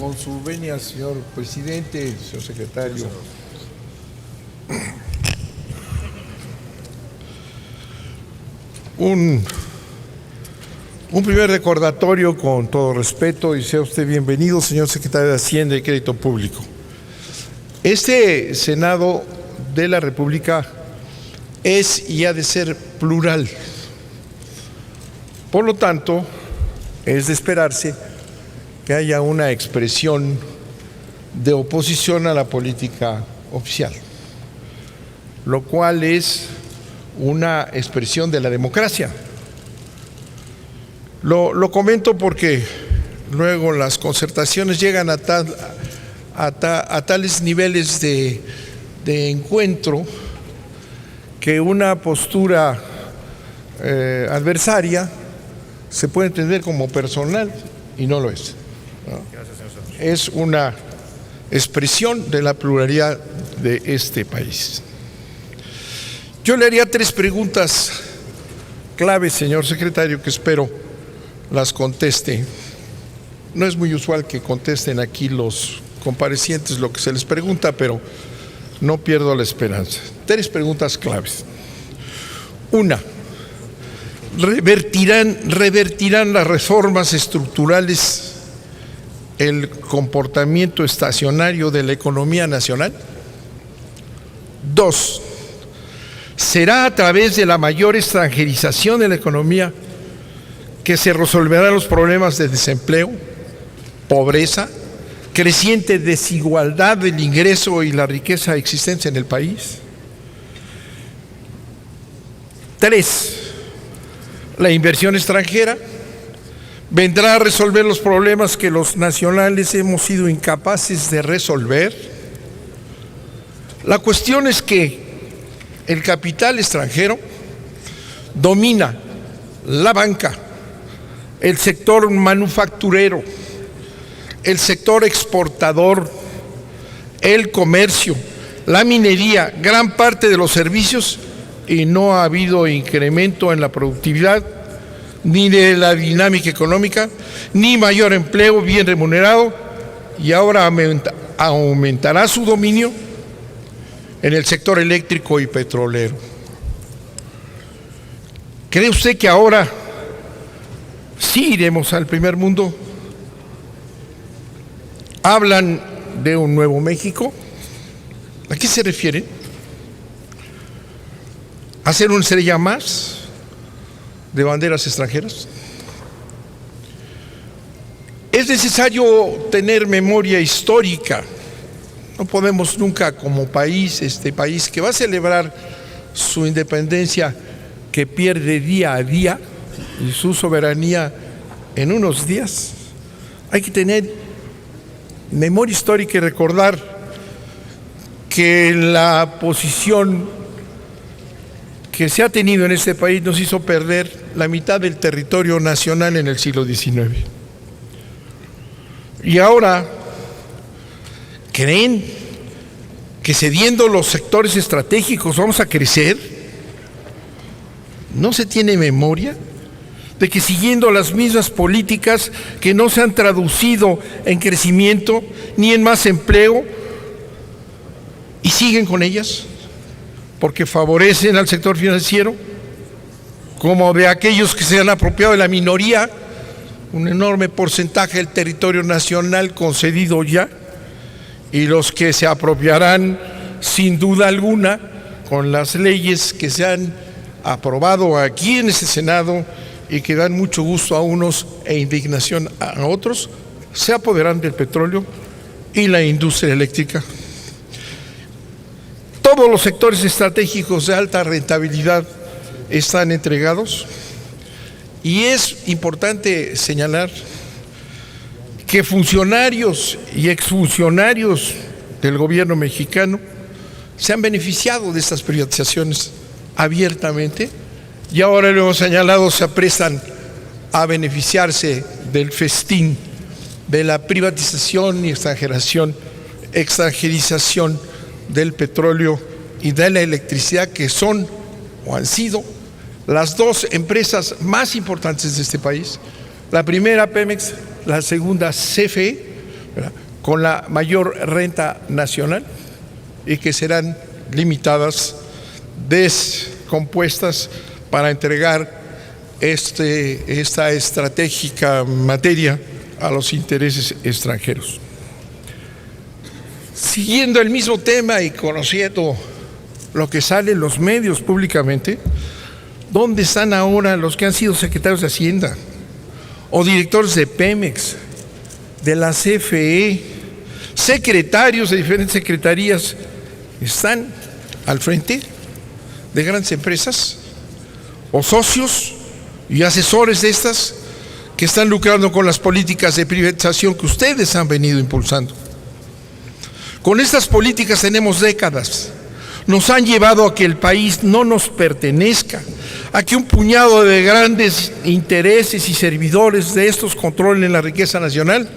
Con su venia, señor presidente, señor secretario. Un primer recordatorio con todo respeto, y sea usted bienvenido, señor secretario de Hacienda y Crédito Público. Este Senado de la República es y ha de ser plural. Por lo tanto, es de esperarse que haya una expresión de oposición a la política oficial, lo cual es una expresión de la democracia. Lo comento porque luego las concertaciones llegan a tales niveles de encuentro que una postura adversaria se puede entender como personal y no lo es, ¿no? Es una expresión de la pluralidad de este país. Yo le haría 3 preguntas claves, señor secretario, que espero las conteste. No es muy usual que contesten aquí los comparecientes lo que se les pregunta, pero no pierdo la esperanza. 3 preguntas claves. Una, ¿revertirán las reformas estructurales el comportamiento estacionario de la economía nacional? 2, ¿será a través de la mayor extranjerización de la economía que se resolverán los problemas de desempleo, pobreza, creciente desigualdad del ingreso y la riqueza existente en el país? 3, ¿la inversión extranjera vendrá a resolver los problemas que los nacionales hemos sido incapaces de resolver? La cuestión es que el capital extranjero domina la banca, el sector manufacturero, el sector exportador, el comercio, la minería, gran parte de los servicios, y no ha habido incremento en la productividad, ni de la dinámica económica, ni mayor empleo bien remunerado, y ahora aumentará su dominio en el sector eléctrico y petrolero. ¿Cree usted que ahora sí iremos al primer mundo? ¿Hablan de un nuevo México? ¿A qué se refieren? ¿Hacer una estrella más de banderas extranjeras? Es necesario tener memoria histórica. No podemos nunca como país, este país que va a celebrar su independencia, que pierde día a día, y su soberanía en unos días, hay que tener memoria histórica y recordar que la posición que se ha tenido en este país nos hizo perder la mitad del territorio nacional en el siglo XIX. Y ahora, ¿creen que cediendo los sectores estratégicos vamos a crecer? ¿No se tiene memoria de que siguiendo las mismas políticas que no se han traducido en crecimiento ni en más empleo, y siguen con ellas porque favorecen al sector financiero, como de aquellos que se han apropiado de la minoría, un enorme porcentaje del territorio nacional concedido ya, y los que se apropiarán sin duda alguna con las leyes que se han aprobado aquí en este Senado y que dan mucho gusto a unos e indignación a otros, se apoderan del petróleo y la industria eléctrica. Todos los sectores estratégicos de alta rentabilidad están entregados, y es importante señalar que funcionarios y exfuncionarios del gobierno mexicano se han beneficiado de estas privatizaciones abiertamente, y ahora, lo hemos señalado, se aprestan a beneficiarse del festín de la privatización y extranjerización del petróleo y de la electricidad, que son o han sido las 2 empresas más importantes de este país. La primera, Pemex; la segunda, CFE, ¿verdad?, con la mayor renta nacional y que serán limitadas, descompuestas para entregar esta estratégica materia a los intereses extranjeros. Siguiendo el mismo tema y conociendo lo que sale en los medios públicamente, ¿dónde están ahora los que han sido secretarios de Hacienda o directores de Pemex, de la CFE, secretarios de diferentes secretarías? ¿Están al frente de grandes empresas o socios y asesores de estas que están lucrando con las políticas de privatización que ustedes han venido impulsando? Con estas políticas tenemos décadas. Nos han llevado a que el país no nos pertenezca, a que un puñado de grandes intereses y servidores de estos controlen la riqueza nacional,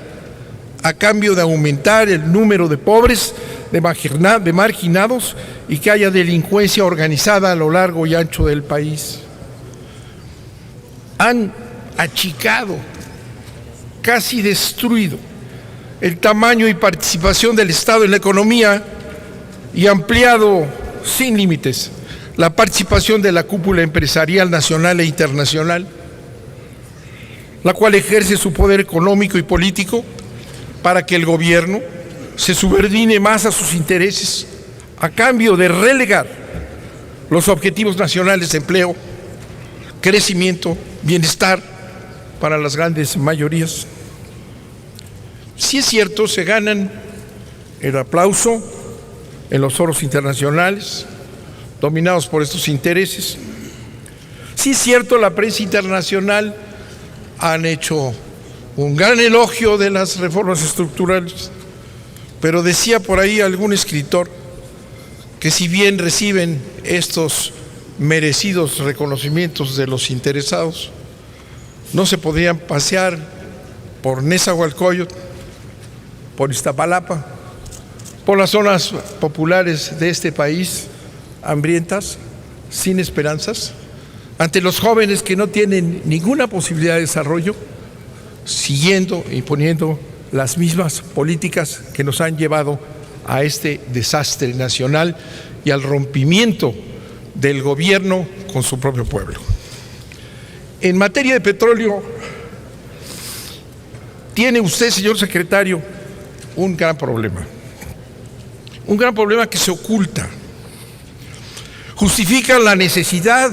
a cambio de aumentar el número de pobres, de marginados, y que haya delincuencia organizada a lo largo y ancho del país. Han achicado, casi destruido, el tamaño y participación del Estado en la economía y ampliado sin límites la participación de la cúpula empresarial nacional e internacional, la cual ejerce su poder económico y político para que el gobierno se subordine más a sus intereses a cambio de relegar los objetivos nacionales de empleo, crecimiento, bienestar para las grandes mayorías. Sí es cierto, se ganan el aplauso en los foros internacionales dominados por estos intereses. Sí es cierto, la prensa internacional han hecho un gran elogio de las reformas estructurales, pero decía por ahí algún escritor que si bien reciben estos merecidos reconocimientos de los interesados, no se podrían pasear por Nezahualcóyotl, por Iztapalapa, por las zonas populares de este país, hambrientas, sin esperanzas, ante los jóvenes que no tienen ninguna posibilidad de desarrollo, siguiendo y poniendo las mismas políticas que nos han llevado a este desastre nacional y al rompimiento del gobierno con su propio pueblo. En materia de petróleo, tiene usted, señor secretario, un gran problema que se oculta. Justifica la necesidad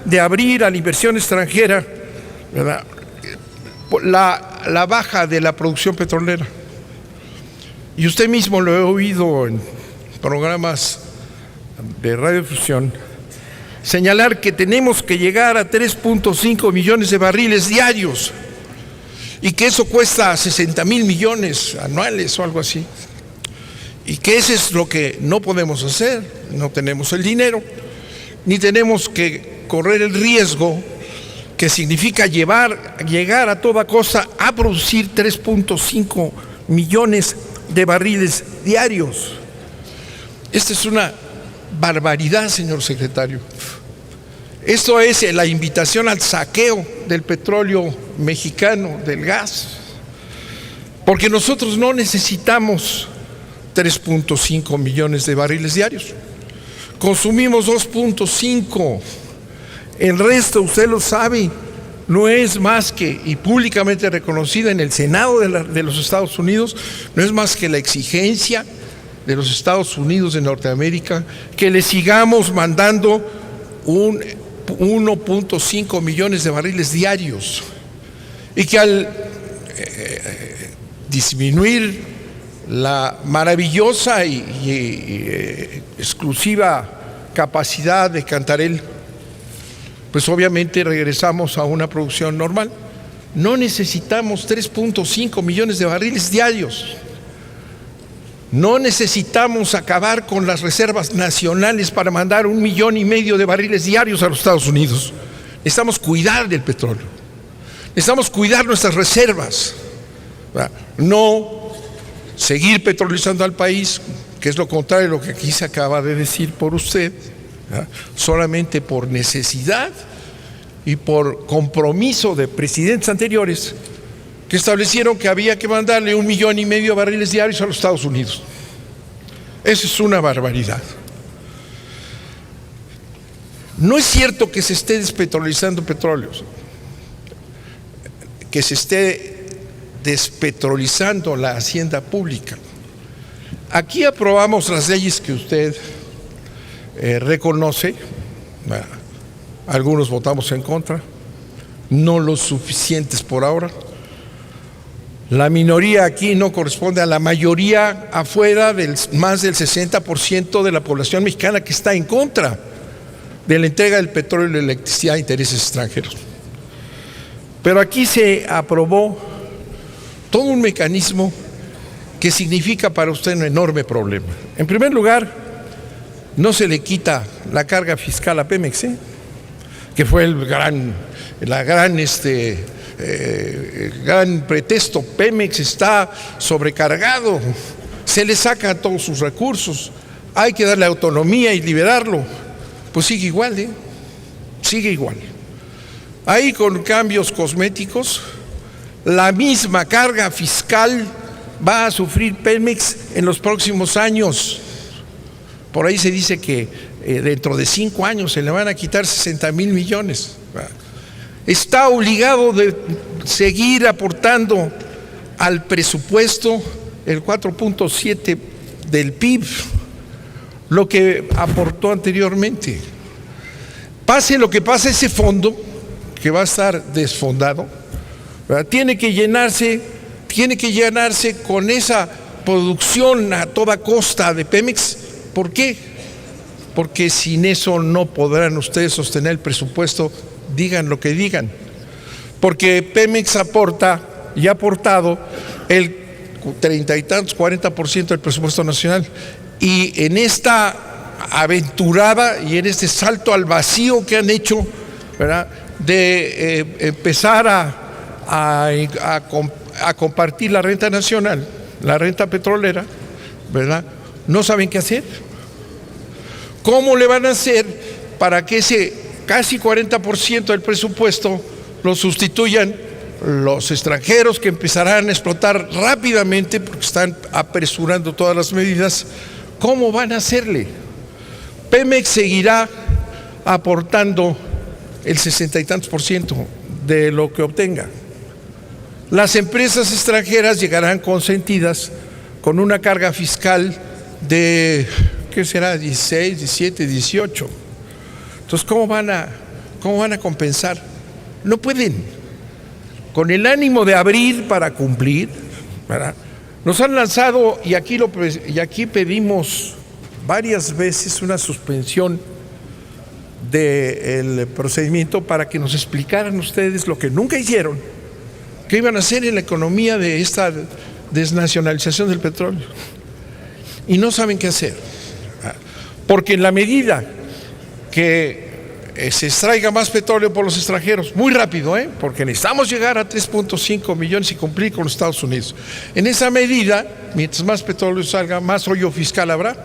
de abrir a la inversión extranjera, ¿verdad?, la baja de la producción petrolera. Y usted mismo lo he oído en programas de radiodifusión señalar que tenemos que llegar a 3.5 millones de barriles diarios y que eso cuesta 60,000 millones anuales o algo así, y que eso es lo que no podemos hacer. No tenemos el dinero, ni tenemos que correr el riesgo que significa llegar a toda costa a producir 3.5 millones de barriles diarios. Esta es una barbaridad, señor secretario. Esto es la invitación al saqueo del petróleo mexicano, del gas, porque nosotros no necesitamos 3.5 millones de barriles diarios. Consumimos 2.5. El resto, usted lo sabe, no es más que, y públicamente reconocida en el Senado de los Estados Unidos, no es más que la exigencia de los Estados Unidos de Norteamérica que le sigamos mandando 1.5 millones de barriles diarios, y que al disminuir la maravillosa y exclusiva capacidad de Cantarell, pues obviamente regresamos a una producción normal. No necesitamos 3.5 millones de barriles diarios. No necesitamos acabar con las reservas nacionales para mandar 1,5 millones de barriles diarios a los Estados Unidos. Necesitamos cuidar del petróleo. Necesitamos cuidar nuestras reservas. No seguir petrolizando al país, que es lo contrario de lo que aquí se acaba de decir por usted, solamente por necesidad y por compromiso de presidentes anteriores, que establecieron que había que mandarle 1,5 millones de barriles diarios a los Estados Unidos. Eso es una barbaridad. No es cierto que se esté despetrolizando petróleos, que se esté despetrolizando la hacienda pública. Aquí aprobamos las leyes que usted reconoce, algunos votamos en contra, no los suficientes por ahora. La minoría aquí no corresponde a la mayoría afuera del más del 60% de la población mexicana que está en contra de la entrega del petróleo y la electricidad a intereses extranjeros. Pero aquí se aprobó todo un mecanismo que significa para usted un enorme problema. En primer lugar, no se le quita la carga fiscal a Pemex, que fue el gran pretexto. Pemex está sobrecargado, se le saca todos sus recursos, hay que darle autonomía y liberarlo. Pues sigue igual, sigue igual. Ahí con cambios cosméticos, la misma carga fiscal va a sufrir Pemex en los próximos años. Por ahí se dice que dentro de 5 años se le van a quitar 60,000 millones. Está obligado de seguir aportando al presupuesto el 4.7 del PIB, lo que aportó anteriormente. Pase lo que pase, ese fondo, que va a estar desfondado, tiene que llenarse con esa producción a toda costa de Pemex. ¿Por qué? Porque sin eso no podrán ustedes sostener el presupuesto, digan lo que digan. Porque Pemex aporta y ha aportado el 30 y tantos, 40% del presupuesto nacional. Y en esta aventurada y en este salto al vacío que han hecho, ¿verdad?, de empezar a compartir la renta nacional, la renta petrolera, ¿verdad?, no saben qué hacer. ¿Cómo le van a hacer para que ese casi 40% del presupuesto lo sustituyan los extranjeros, que empezarán a explotar rápidamente porque están apresurando todas las medidas? ¿Cómo van a hacerle? Pemex seguirá aportando el 60 y tantos % de lo que obtenga. Las empresas extranjeras llegarán consentidas con una carga fiscal de, ¿qué será?, 16, 17, 18. Entonces, ¿cómo van a compensar? No pueden. Con el ánimo de abrir para cumplir, ¿verdad?, nos han lanzado, y aquí pedimos varias veces una suspensión del procedimiento para que nos explicaran ustedes lo que nunca hicieron, qué iban a hacer en la economía de esta desnacionalización del petróleo. Y no saben qué hacer, porque en la medida que se extraiga más petróleo por los extranjeros, muy rápido, porque necesitamos llegar a 3.5 millones y cumplir con los Estados Unidos. En esa medida, mientras más petróleo salga, más hoyo fiscal habrá,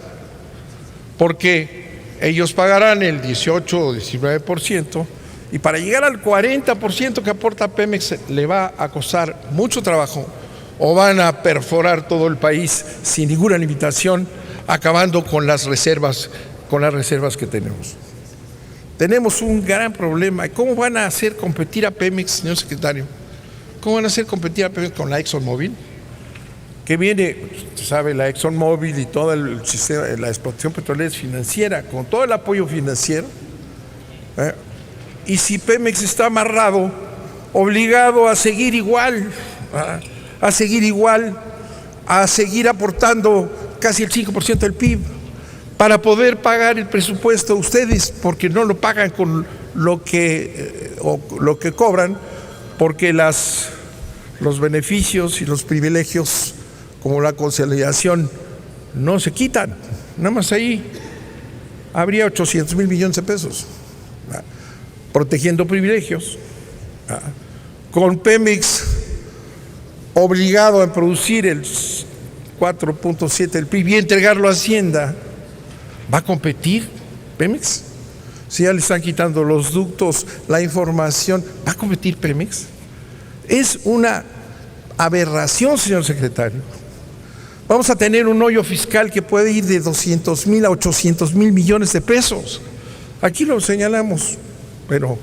porque ellos pagarán el 18 o 19%, y para llegar al 40% que aporta Pemex le va a costar mucho trabajo, o van a perforar todo el país sin ninguna limitación, acabando con las reservas que tenemos. Tenemos un gran problema. ¿Cómo van a hacer competir a Pemex, señor secretario? ¿Cómo van a hacer competir a Pemex con la ExxonMobil? Que viene, usted sabe, la ExxonMobil y todo el sistema, la explotación petrolera es financiera, con todo el apoyo financiero. Y si Pemex está amarrado, obligado a seguir igual, a seguir aportando casi el 5% del PIB, para poder pagar el presupuesto ustedes, porque no lo pagan con lo que cobran, porque los beneficios y los privilegios, como la consolidación, no se quitan. Nada más ahí habría 800,000 millones de pesos, protegiendo privilegios. Con Pemex obligado a producir el 4.7 del PIB y entregarlo a Hacienda, ¿va a competir Pemex? Si ya le están quitando los ductos, la información, ¿va a competir Pemex? Es una aberración, señor secretario. Vamos a tener un hoyo fiscal que puede ir de 200,000 a 800,000 millones de pesos. Aquí lo señalamos, pero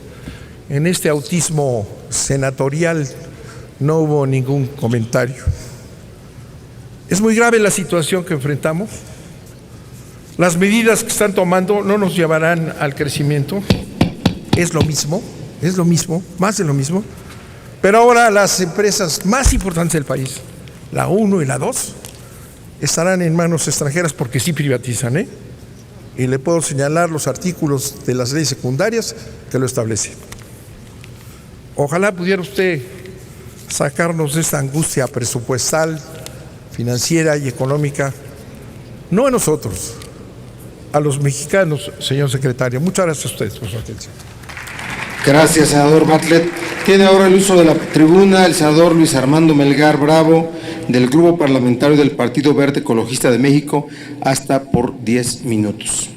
en este autismo senatorial no hubo ningún comentario. Es muy grave la situación que enfrentamos. Las medidas que están tomando no nos llevarán al crecimiento. Es lo mismo, más de lo mismo. Pero ahora las empresas más importantes del país, la 1 y la 2, estarán en manos extranjeras porque sí privatizan, Y le puedo señalar los artículos de las leyes secundarias que lo establecen. Ojalá pudiera usted sacarnos de esta angustia presupuestal, financiera y económica, no a nosotros, a los mexicanos, señor secretario. Muchas gracias a ustedes por su atención. Gracias, senador Bartlett. Tiene ahora el uso de la tribuna el senador Luis Armando Melgar Bravo, del Grupo Parlamentario del Partido Verde Ecologista de México, hasta por 10 minutos.